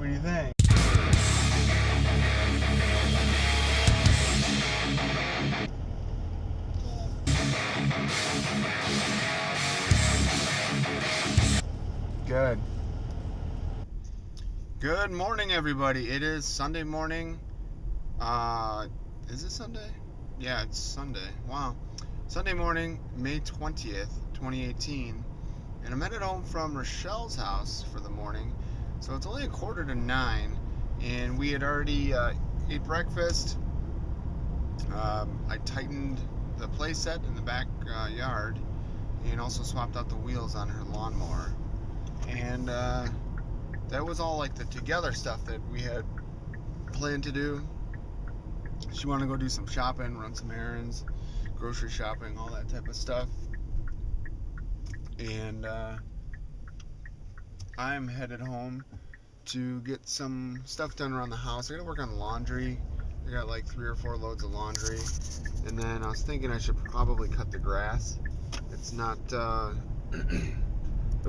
What do you think? Good. Good morning, everybody. It is Sunday morning. Is it Sunday? Yeah, it's Sunday. Wow. Sunday morning, May 20th, 2018. And I'm headed home from Rochelle's house for the morning. So it's only 8:45, and we had already ate breakfast. I tightened the play set in the back yard and also swapped out the wheels on her lawnmower. And that was all like the together stuff that we had planned to do. She wanted to go do some shopping, run some errands, grocery shopping, all that type of stuff. And I'm headed home to get some stuff done around the house. I gotta work on laundry. I got like 3 or 4 loads of laundry. And then I was thinking I should probably cut the grass. It's not, the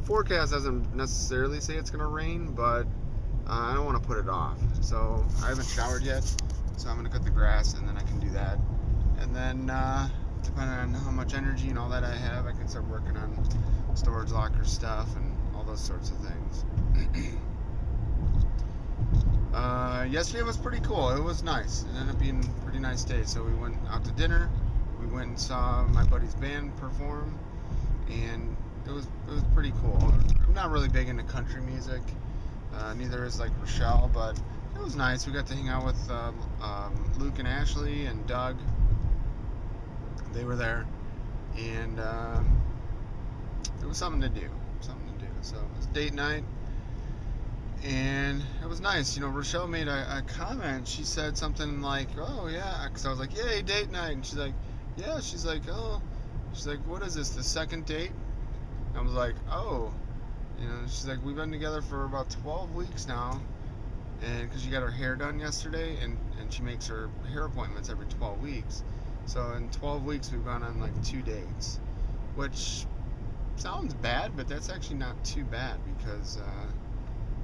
forecast doesn't necessarily say it's gonna rain, but I don't want to put it off. So I haven't showered yet, so I'm gonna cut the grass and then I can do that. And then, depending on how much energy and all that I have, I can start working on storage locker stuff and all those sorts of things. Yesterday was pretty cool. It was nice. It ended up being a pretty nice day. So we went out to dinner. We went and saw my buddy's band perform, and it was pretty cool. I'm not really big into country music. Neither is like Rochelle, but it was nice. We got to hang out with Luke and Ashley and Doug. They were there, and it was something to do. So it was date night. And it was nice. You know, Rochelle made a comment. She said something like, oh, yeah. Because I was like, yay, date night. And she's like, yeah. She's like, oh. She's like, what is this, the second date? And I was like, oh. You know, she's like, we've been together for about 12 weeks now. And because she got her hair done yesterday. And she makes her hair appointments every 12 weeks. So in 12 weeks, we've gone on like 2 dates. Which sounds bad, but that's actually not too bad because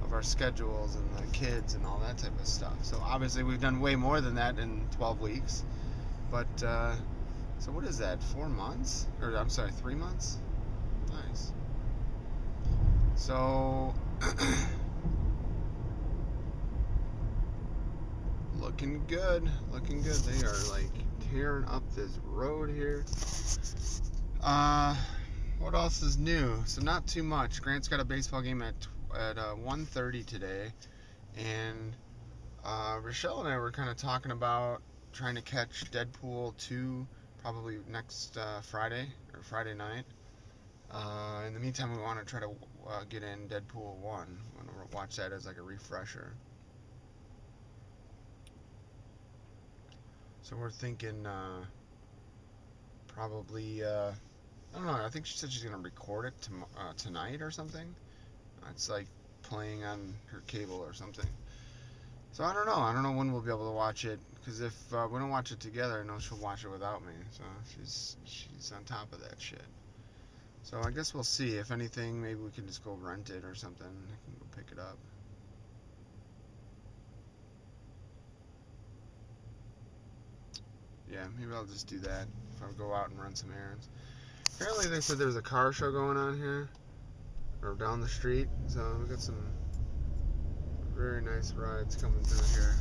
of our schedules and the kids and all that type of stuff. So obviously we've done way more than that in 12 weeks. But, so what is that, 4 months? Or I'm sorry, 3 months? Nice. So, looking good. They are like tearing up this road here. What else is new? So not too much. Grant's got a baseball game at 1:30 today, and Rochelle and I were kind of talking about trying to catch Deadpool 2 probably next Friday or Friday night. In the meantime, we want to try to get in Deadpool 1. We want to watch that as like a refresher. So we're thinking probably, I don't know, I think she said she's going to record it tonight or something. It's like playing on her cable or something. So I don't know when we'll be able to watch it, because if we don't watch it together, I know she'll watch it without me. So she's on top of that shit. So I guess we'll see. If anything, maybe we can just go rent it or something. I can go pick it up. Yeah, maybe I'll just do that if I go out and run some errands. Apparently they said there's a car show going on here, or down the street, so we got some very nice rides coming through here.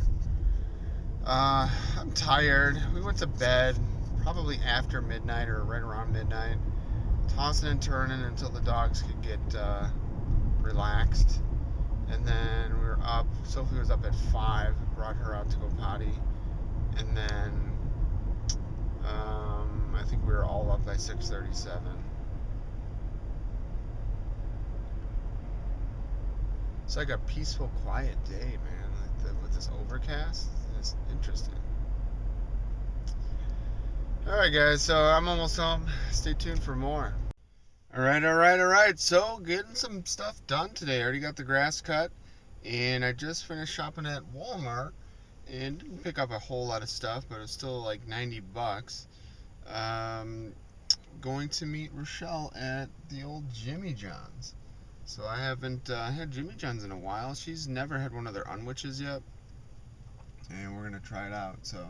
I'm tired. We went to bed probably after midnight or right around midnight, tossing and turning until the dogs could get relaxed, and then we were up. Sophie was up at 5, brought her out to go potty, and then I think we were all up by 6:37. It's like a peaceful, quiet day, man. Like with this overcast, it's interesting. Alright, guys, so I'm almost home. Stay tuned for more. Alright. So, getting some stuff done today. I already got the grass cut, and I just finished shopping at Walmart, and didn't pick up a whole lot of stuff, but it's still like $90. Going to meet Rochelle at the old Jimmy John's. So I haven't had Jimmy John's in a while. She's never had one of their unwitches yet, and we're gonna try it out. So,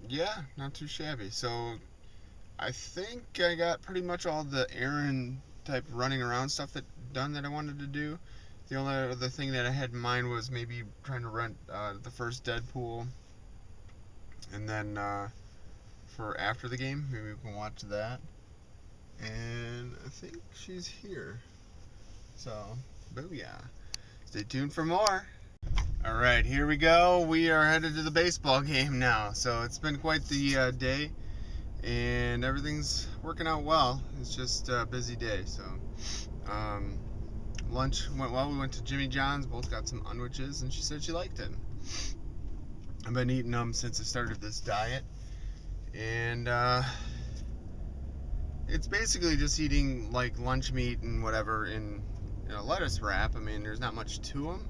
yeah, not too shabby. So I think I got pretty much all the errand type running around stuff done that I wanted to do. The only other thing that I had in mind was maybe trying to rent the first Deadpool, and then for after the game, maybe we can watch that. And I think she's here. So, booyah. Stay tuned for more. Alright, here we go. We are headed to the baseball game now. So it's been quite the day, and everything's working out well. It's just a busy day. So, lunch went well. We went to Jimmy John's, both got some unwitches, and she said she liked it. I've been eating them since I started this diet, and it's basically just eating like lunch meat and whatever in a lettuce wrap. I mean, there's not much to them.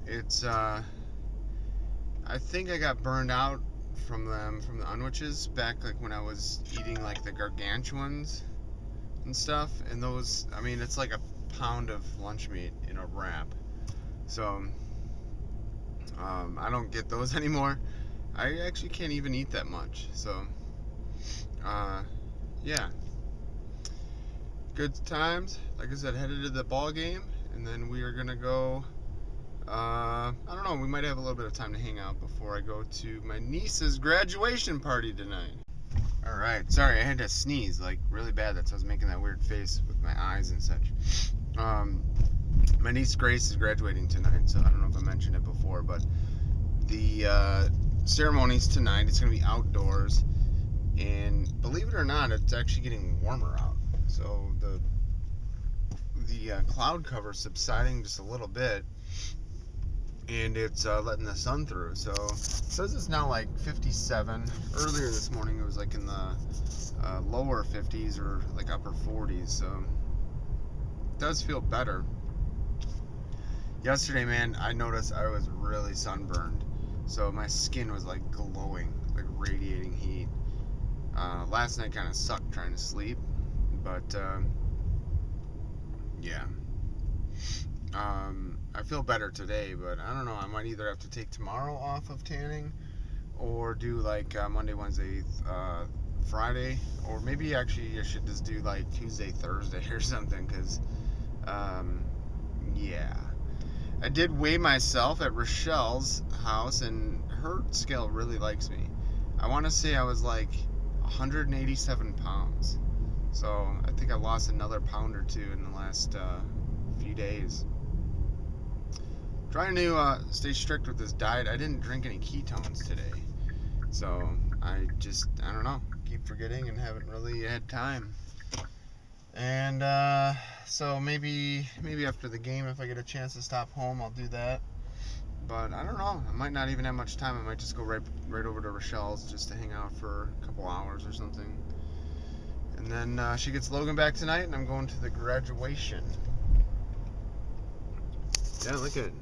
It's I think I got burned out from the unwitches back like when I was eating like the gargantuans and stuff, and those, I mean, it's like a pound of lunch meat in a wrap. So I don't get those anymore. I actually can't even eat that much. So yeah, good times. Like I said, headed to the ball game, and then we are gonna go. I don't know. We might have a little bit of time to hang out before I go to my niece's graduation party tonight. All right. Sorry, I had to sneeze like really bad. That's why I was making that weird face with my eyes and such. My niece Grace is graduating tonight, so I don't know if I mentioned it before, but the ceremony's tonight. It's gonna be outdoors, and believe it or not, it's actually getting warmer out. So the cloud cover subsiding just a little bit, and it's letting the sun through. So it says it's now like 57. Earlier this morning it was like in the lower 50s or like upper 40s. So it does feel better. Yesterday, man, I noticed I was really sunburned. So my skin was like glowing, like radiating heat. Last night kind of sucked trying to sleep, but yeah. I feel better today, but I don't know. I might either have to take tomorrow off of tanning, or do like Monday, Wednesday, Friday, or maybe actually I should just do like Tuesday, Thursday or something, because yeah. I did weigh myself at Rochelle's house, and her scale really likes me. I want to say I was like 187 pounds. So I think I lost another pound or two in the last few days. Trying to stay strict with this diet. I didn't drink any ketones today. So I don't know, keep forgetting and haven't really had time. And so maybe after the game, if I get a chance to stop home, I'll do that. But I don't know. I might not even have much time. I might just go right over to Rochelle's just to hang out for a couple hours or something. And then she gets Logan back tonight, and I'm going to the graduation. Yeah, look at it.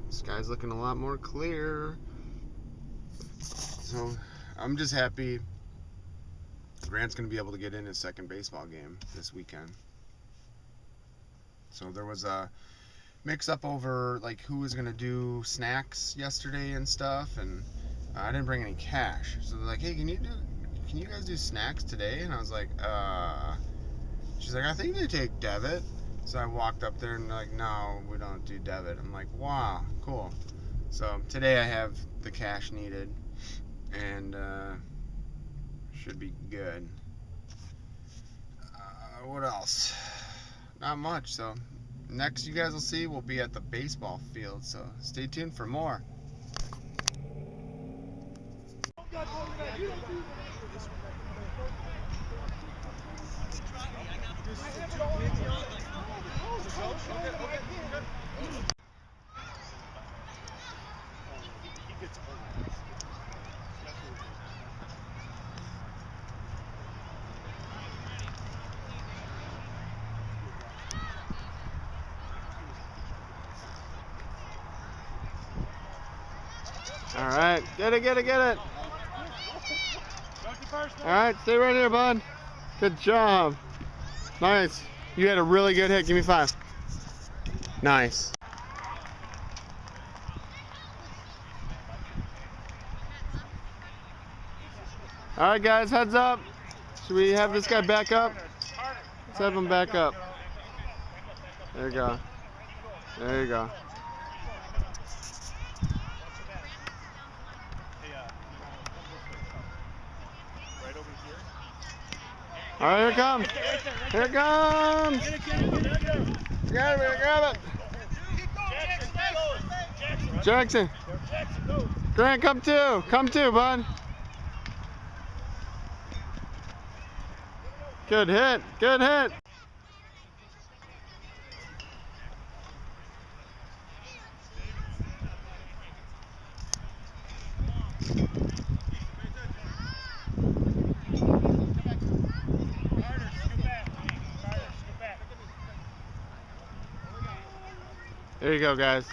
The sky's looking a lot more clear. So I'm just happy Grant's going to be able to get in his second baseball game this weekend. So there was a mix-up over like who was going to do snacks yesterday and stuff, and I didn't bring any cash. So they're like, hey, can you guys do snacks today? And I was like, she's like, I think they take debit. So I walked up there and they're like, no, we don't do debit. I'm like, wow, cool. So today I have the cash needed, and should be good. What else? Not much. So next you guys will see, we'll be at the baseball field. So stay tuned for more. All right, get it. All right, stay right here, bud. Good job. Nice. You had a really good hit. Give me 5. Nice. All right, guys, heads up. Should we have this guy back up? Let's have him back up. There you go. There you go. All right, here it comes. Here it comes. Grab it, grab it. Jackson. Grant, come too. Come too, bud. Good hit. Good hit. There you go, guys.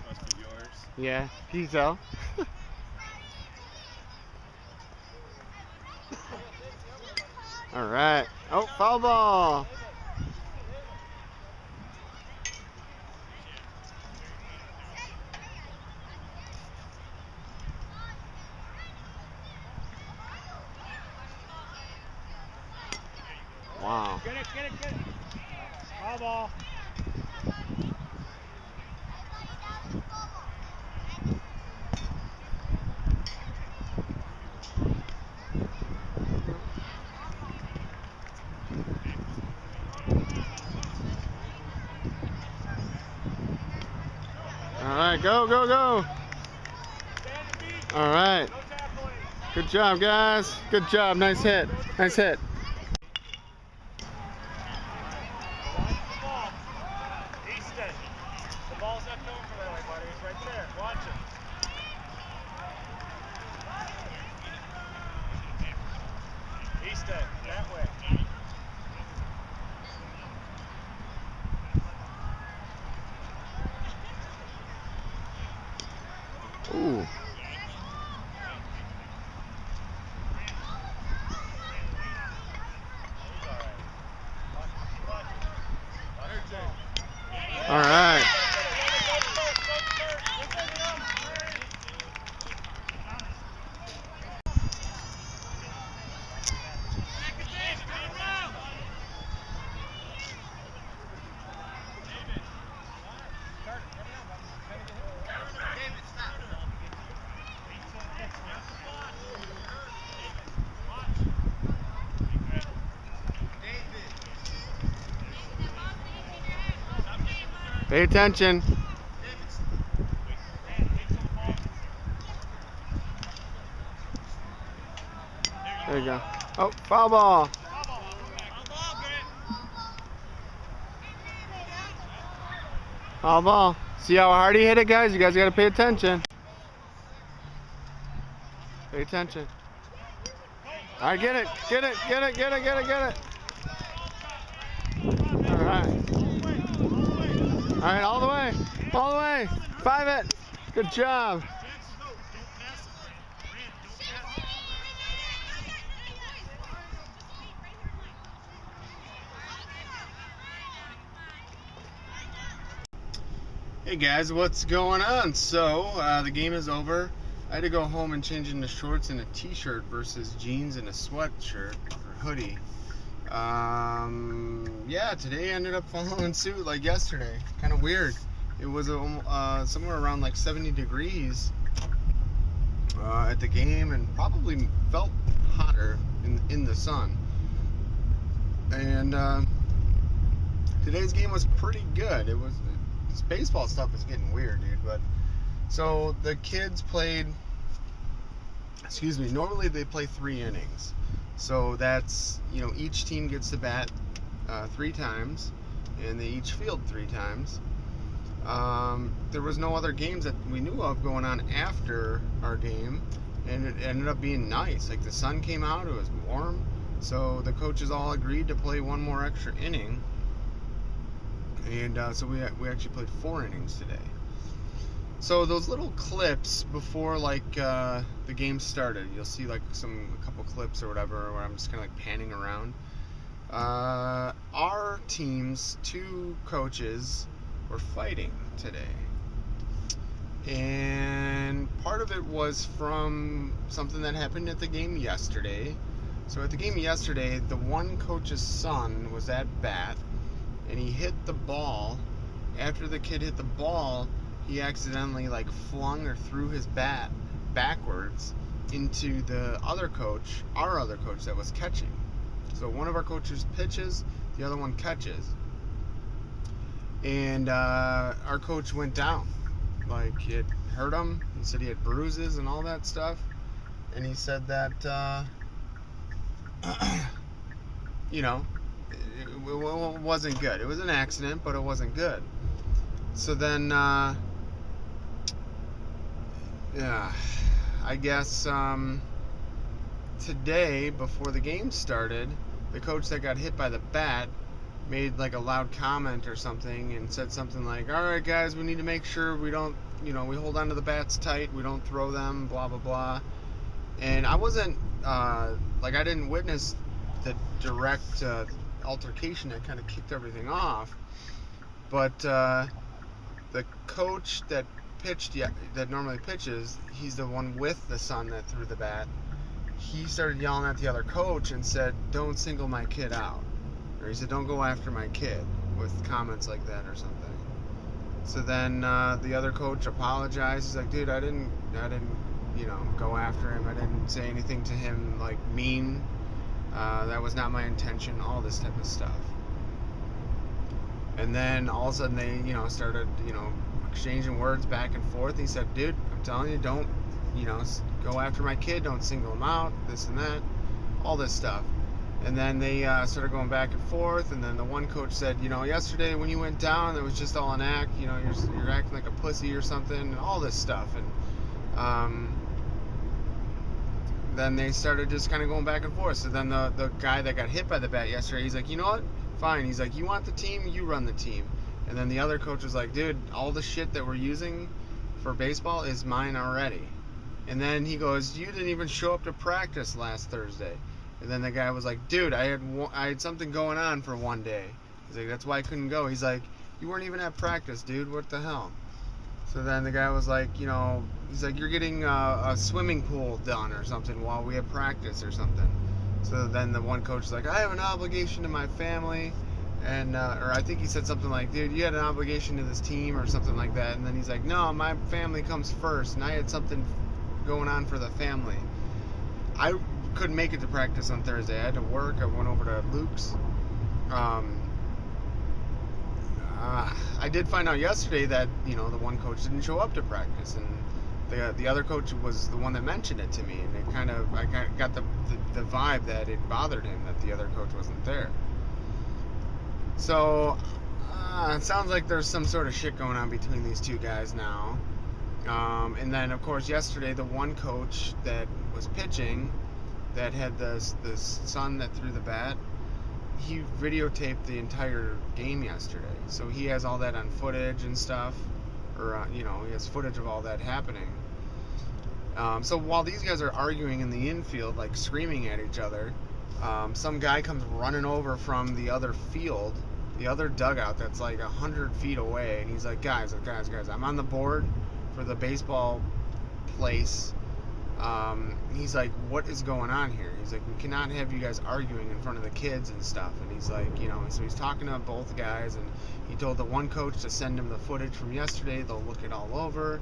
Must be yours. Yeah, can you tell? All right. Oh, foul ball. Wow. Get it, get it, get it. Foul ball. All right, go, go, go. All right. Good job, guys. Good job. Nice hit. Nice hit. The ball's not going for that way, buddy. It's right there. Watch it. Easton, that way. Ooh. All right. Pay attention. There you go. Oh, foul ball. Foul ball. See how hard he hit it, guys? You guys got to pay attention. Pay attention. All right, get it, get it, get it, get it, get it, get it. All right. All right, all the way, all the way. 5 it. Good job. Hey guys, what's going on? So, the game is over. I had to go home and change into shorts and a t-shirt versus jeans and a sweatshirt or hoodie. Yeah, today I ended up following suit like yesterday. Kind of weird. It was somewhere around like 70 degrees at the game, and probably felt hotter in the sun. And today's game was pretty good. This baseball stuff is getting weird, dude. But so the kids played. Excuse me. Normally they play 3 innings. So that's, each team gets to bat 3 times, and they each field 3 times. There was no other games that we knew of going on after our game, and it ended up being nice. Like, the sun came out, it was warm, so the coaches all agreed to play 1 more extra inning, and so we actually played 4 innings today. So those little clips before the game started, you'll see like a couple clips or whatever where I'm just kind of like panning around. Our team's two coaches were fighting today. And part of it was from something that happened at the game yesterday. So at the game yesterday, the one coach's son was at bat, and he hit the ball. After the kid hit the ball, he accidentally flung or threw his bat backwards into the other coach, our other coach that was catching. So one of our coaches pitches, the other one catches. And our coach went down. It hurt him. He said he had bruises and all that stuff. And he said that, it wasn't good. It was an accident, but it wasn't good. So then, I guess today, before the game started, the coach that got hit by the bat made a loud comment or something and said something like, all right guys, we need to make sure we don't, we hold on to the bats tight, we don't throw them, blah blah blah. And I wasn't I didn't witness the direct altercation that kind of kicked everything off, but the coach that that normally pitches, he's the one with the son that threw the bat. He started yelling at the other coach and said, don't single my kid out. Or he said, don't go after my kid, with comments like that or something. So then the other coach apologized. He's like, dude, I didn't go after him. I didn't say anything to him mean. That was not my intention. All this type of stuff. And then all of a sudden they, started, exchanging words back and forth. He said, dude, I'm telling you, don't, go after my kid. Don't single him out. This and that. All this stuff. And then they started going back and forth, and then the one coach said, yesterday when you went down, it was just all an act, you're acting like a pussy or something, and all this stuff. And then they started just kind of going back and forth. So then the guy that got hit by the bat yesterday, he's like, you know what, fine. He's like, you want the team, you run the team. And then the other coach was like, dude, all the shit that we're using for baseball is mine already. And then he goes, you didn't even show up to practice last Thursday. And then the guy was like, dude, I had something going on for one day. He's like, that's why I couldn't go. He's like, you weren't even at practice, dude. What the hell? So then the guy was like, he's like, you're getting a swimming pool done or something while we have practice or something. So then the one coach is like, I have an obligation to my family. And, or I think he said something like, dude, you had an obligation to this team or something like that. And then he's like, no, my family comes first. And I had something going on for the family. I couldn't make it to practice on Thursday. I had to work. I went over to Luke's. I did find out yesterday that the one coach didn't show up to practice, and the other coach was the one that mentioned it to me, and I got the vibe that it bothered him that the other coach wasn't there. So it sounds like there's some sort of shit going on between these two guys now. And then of course yesterday the one coach that was pitching, that had the son that threw the bat, he videotaped the entire game yesterday. So he has all that on footage and stuff, or he has footage of all that happening. So while these guys are arguing in the infield, screaming at each other, some guy comes running over from the other field, the other dugout that's 100 feet away, and he's like, guys, I'm on the board for the baseball place. He's like, what is going on here? He's like, we cannot have you guys arguing in front of the kids and stuff. And he's like, so he's talking to both guys, and he told the one coach to send him the footage from yesterday. They'll look it all over.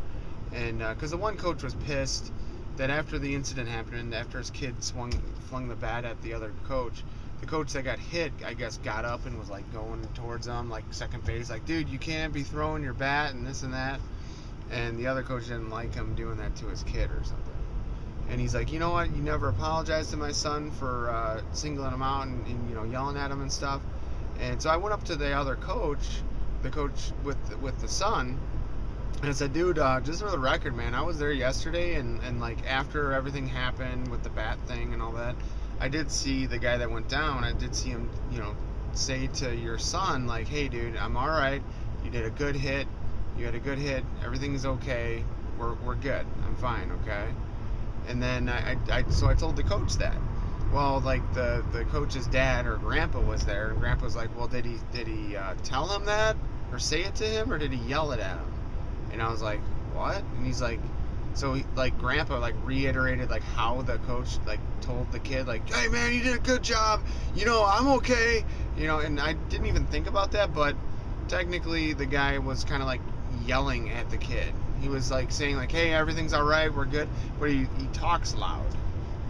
And because the one coach was pissed that after the incident happened, after his kid flung the bat at the other coach, the coach that got hit, I guess, got up and was going towards him, second base, dude, you can't be throwing your bat and this and that. And the other coach didn't like him doing that to his kid or something. And he's like, you know what? You never apologized to my son for singling him out and yelling at him and stuff. And so I went up to the other coach, the coach with the son, and I said, dude, just for the record, man, I was there yesterday, and after everything happened with the bat thing and all that, I did see the guy that went down. I did see him, say to your son, hey, dude, I'm all right. You did a good hit. You had a good hit. Everything's okay. We're good. I'm fine. Okay. And then so I told the coach that. well, like the coach's dad or grandpa was there, and grandpa was like, well, did he tell him that or say it to him, or did he yell it at him? And I was like, what? And he's like, so he, like, grandpa like reiterated like how the coach like told the kid like, hey man, you did a good job, you know, I'm okay, you know. And I didn't even think about that, but technically the guy was kind of like yelling at the kid. He was like saying like, hey, everything's all right, we're good, but he talks loud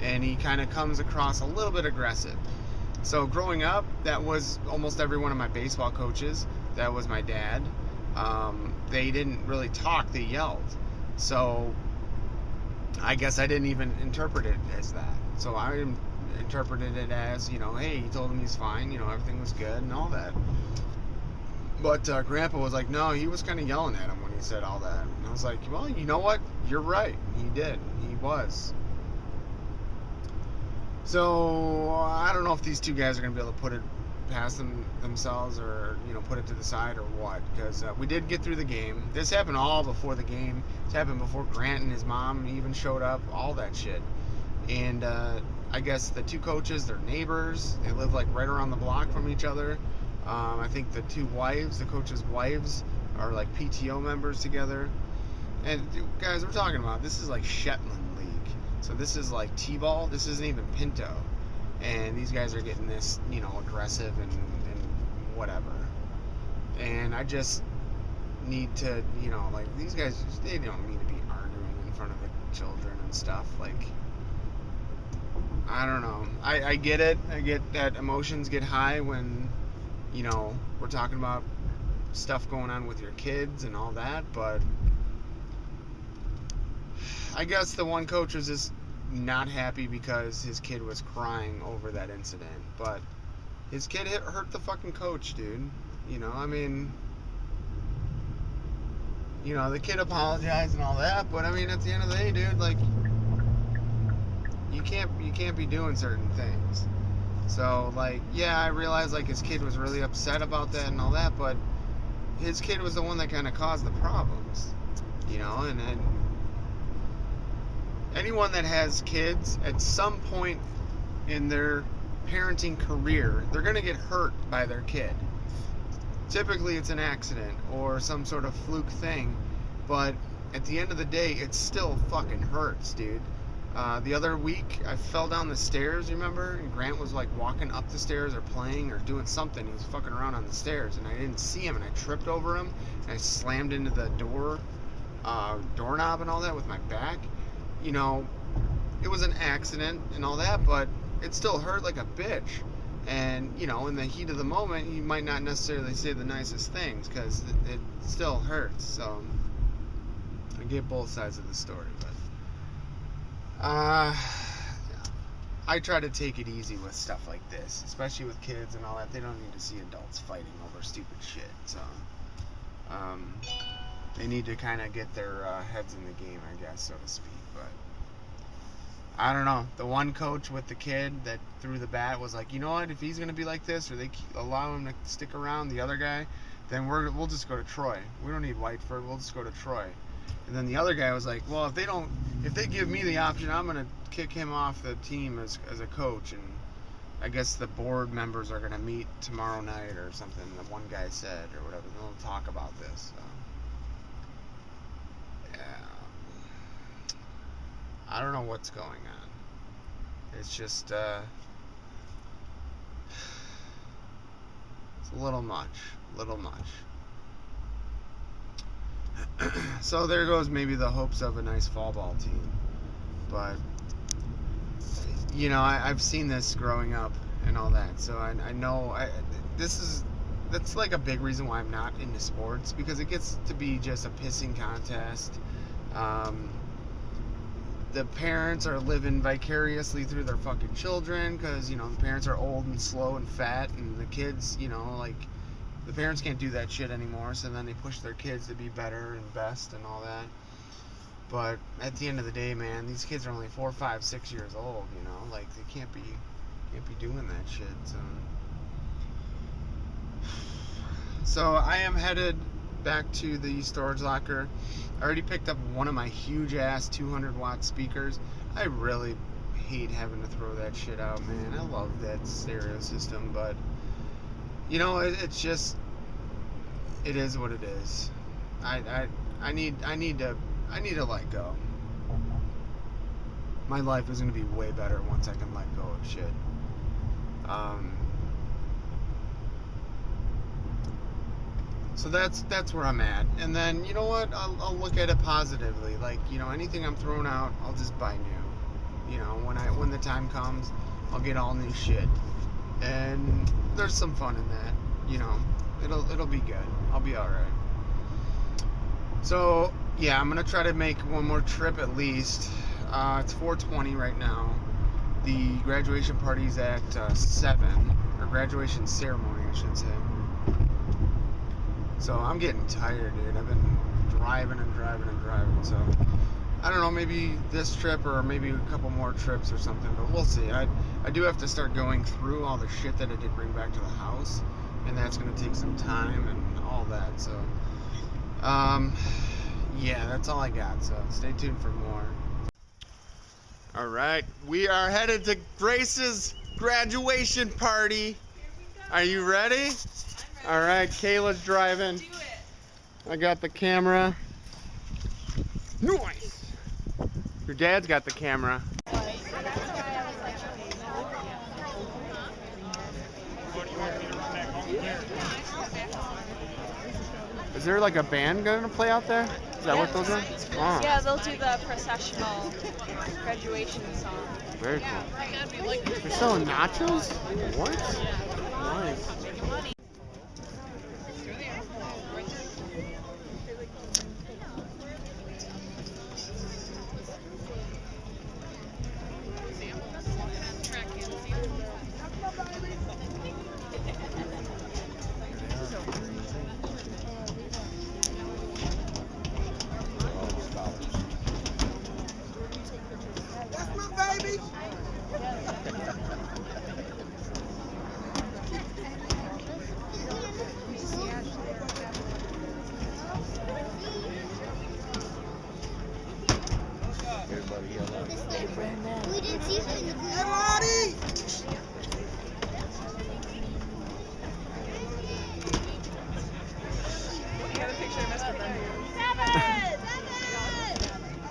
and he kind of comes across a little bit aggressive. So growing up, that was almost every one of my baseball coaches. That was my dad. They didn't really talk, they yelled. So I guess I didn't even interpret it as that. So I interpreted it as, you know, hey, he told him he's fine, you know, everything was good and all that. But grandpa was like, no, he was kind of yelling at him when he said all that. And I was like, well, you know what? You're right. He did. He was. So I don't know if these two guys are going to be able to put it past themselves, or, you know, put it to the side or what, because we did get through the game. This happened all before the game. This happened before Grant and his mom even showed up, all that shit. And I guess the two coaches, they're neighbors. They live like right around the block from each other. I think the two wives, the coaches' wives, are like PTO members together. And guys, we're talking about, this is like Shetland League. So this is like T-ball. This isn't even Pinto. And these guys are getting this, you know, aggressive and whatever. And I just need to, you know, like, these guys, they don't need to be arguing in front of the children and stuff. Like, I don't know. I get it. I get that emotions get high when, you know, we're talking about stuff going on with your kids and all that, but I guess the one coach was just not happy because his kid was crying over that incident. But his kid hurt the fucking coach, dude. You know, I mean, you know, the kid apologized and all that, but I mean, at the end of the day, dude, like, you can't be doing certain things. So, like, yeah, I realized, like, his kid was really upset about that and all that, but his kid was the one that kind of caused the problems, you know. And anyone that has kids, at some point in their parenting career, they're going to get hurt by their kid. Typically it's an accident or some sort of fluke thing, but at the end of the day, it still fucking hurts, dude. The other week, I fell down the stairs, remember? And Grant was like walking up the stairs or playing or doing something. He was fucking around on the stairs, and I didn't see him, and I tripped over him, and I slammed into the doorknob and all that with my back. You know, it was an accident and all that, but it still hurt like a bitch. And, you know, in the heat of the moment, you might not necessarily say the nicest things, because it still hurts. So I get both sides of the story, but I try to take it easy with stuff like this, especially with kids and all that. They don't need to see adults fighting over stupid shit. So they need to kind of get their heads in the game, I guess, so to speak. But I don't know. The one coach with the kid that threw the bat was like, you know what? If he's gonna be like this, or they allow him to stick around, the other guy, then we'll just go to Troy. We don't need Whiteford. We'll just go to Troy. And then the other guy was like, well, if they give me the option, I'm gonna kick him off the team as a coach. And I guess the board members are gonna meet tomorrow night or something. The one guy said, or whatever. They'll talk about this. So. I don't know what's going on. It's just, it's a little much. So there goes maybe the hopes of a nice fall ball team. But, you know, I've seen this growing up and all that. So I know, that's like a big reason why I'm not into sports, because it gets to be just a pissing contest. The parents are living vicariously through their fucking children, because, you know, the parents are old and slow and fat, and the kids, you know, like, the parents can't do that shit anymore, so then they push their kids to be better and best and all that. But at the end of the day, man, these kids are only 4, 5, 6 years old, you know, like, they can't be doing that shit. So I am headed back to the storage locker. I already picked up one of my huge ass 200 watt speakers. I really hate having to throw that shit out, man. I love that stereo system, but you know, it's just, it is what it is. I need to let go. My life is gonna be way better once I can let go of shit. So that's where I'm at. And then, you know what? I'll look at it positively. Like, you know, anything I'm throwing out, I'll just buy new. You know, when the time comes, I'll get all new shit. And there's some fun in that. You know, it'll be good. I'll be all right. So yeah, I'm gonna try to make one more trip at least. It's 4:20 right now. The graduation party's at 7, or graduation ceremony, I should say. So I'm getting tired, dude. I've been driving. So I don't know, maybe this trip or maybe a couple more trips or something, but we'll see. I do have to start going through all the shit that I did bring back to the house, and that's going to take some time and all that. So yeah, that's all I got. So stay tuned for more. All right, we are headed to Grace's graduation party. Are you ready? All right, Kayla's driving. Do it. I got the camera. Nice. Your dad's got the camera. Is there like a band gonna play out there? Is that what those are? Oh. Yeah, they'll do the processional graduation song. Very cool. They're selling nachos? What? Nice. We didn't see him. Hey, You Lottie! got a picture of Mr. Bundy.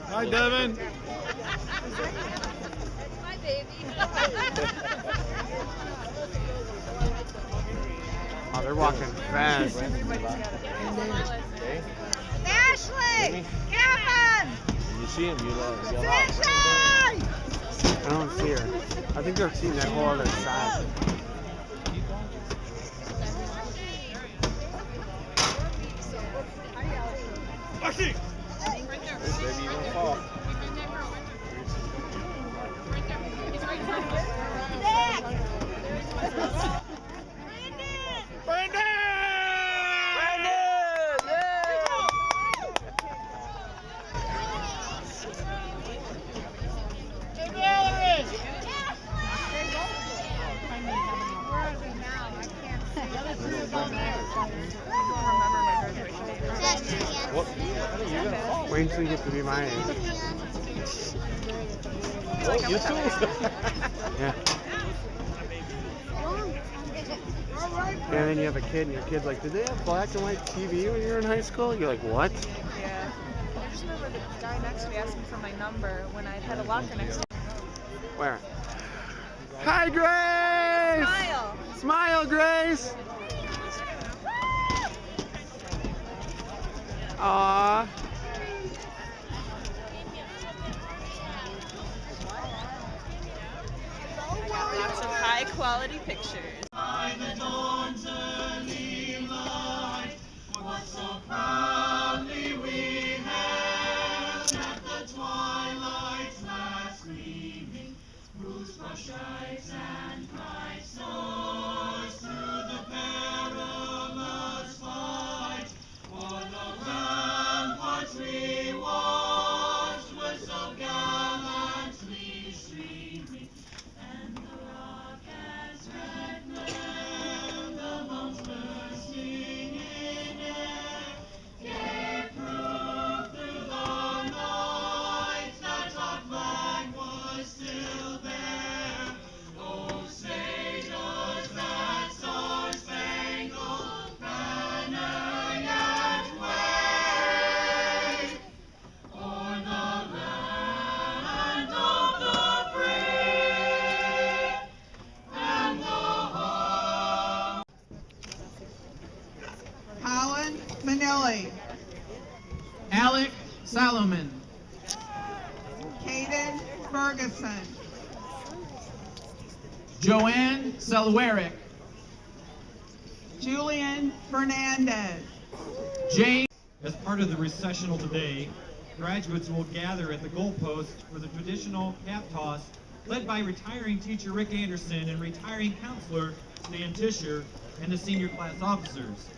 Hi, Devin. That's my baby. Oh, they're walking fast. Everybody's got it. Ashley! Kevin! You see him, you know. Ashley! I don't see her. I think they're seeing that whole other side. Baby, you don't fall. Wait until you get to be my age. Oh, you too? Yeah. And then you have a kid, and your kid's like, did they have black and white TV when you were in high school? You're like, what? Yeah. I just remember the guy next to me asking for my number when I had a locker next to me. Where? Hi, Grace! Smile! Smile, Grace! Aww. Lots of high quality pictures. By the dawn's early light, what so proudly we hailed at the twilight's last gleaming, whose brush stripes and bright stars through the perilous fight, o'er the ramparts we watched were so gallantly streaming, and the rock as red glare Manili, Alec Salomon, Caden Ferguson, Joanne Selwerick, Julian Fernandez, Jane. As part of the recessional today, graduates will gather at the goalpost for the traditional cap toss, led by retiring teacher Rick Anderson and retiring counselor Stan Tischer and the senior class officers.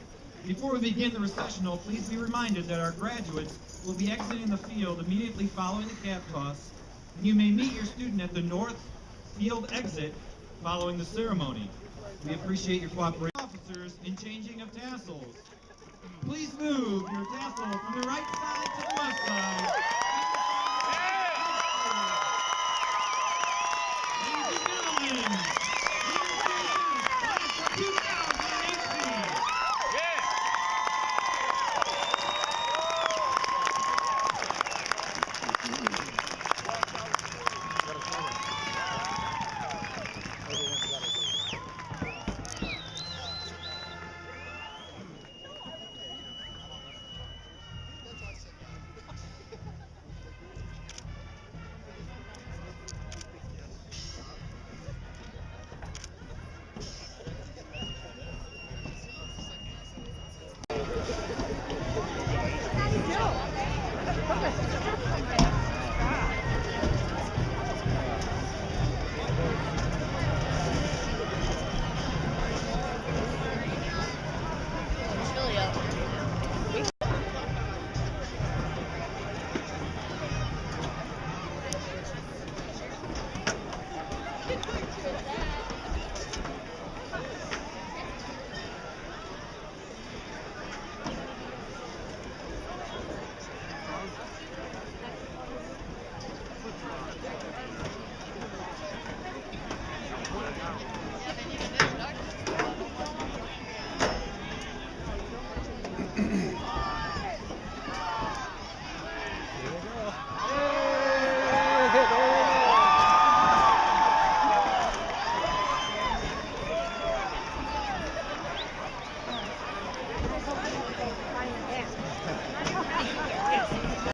Before we begin the recessional, please be reminded that our graduates will be exiting the field immediately following the cap toss, and you may meet your student at the north field exit following the ceremony. We appreciate your cooperation. Officers in changing of tassels. Please move your tassel from the right side to the left side. Ladies and gentlemen, for 2018.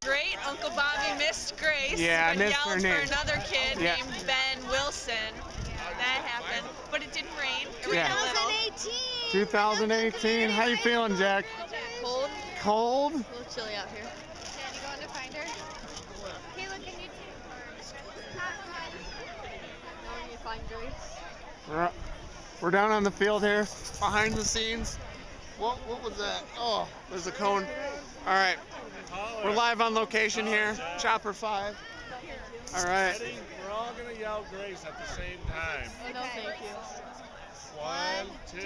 Great, Uncle Bobby missed Grace. Yeah, I but missed yelled her name. for another kid Yeah. named Ben Wilson. That happened, but it didn't rain. It rained Yeah. a little. 2018. How you feeling, Jack? Cold. Cold? A little chilly out here. Dad, you going to find her? Kayla, can you Going to find Grace. We're down on the field here, behind the scenes. What was that? Oh, there's a cone. All right, we're live on location here, Chopper 5. All right. We're all going to yell Grace at the same time. Oh, no, thank you. 1, 2,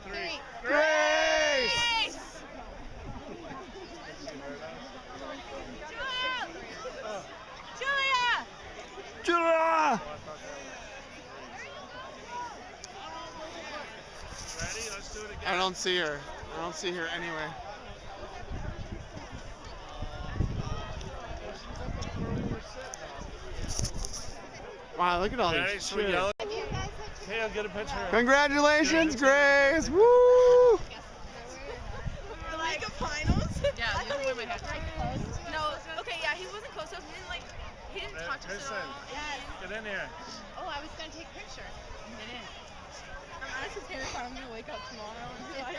3. Grace! Julia! Julia! Ready? Let's do it again. I don't see her. I don't see her anywhere. Wow, look at all Ready? these So we shit. yell it. Hey, I'll get a picture. Congratulations, Grace! Woo! The League of Finals? Yeah, you can wear my hat. No, okay, yeah, he wasn't close, so he didn't talk to us at all. Get in here. Oh, I was going to take a picture. Get in. I'm honestly terrified I'm going to wake up tomorrow and be like,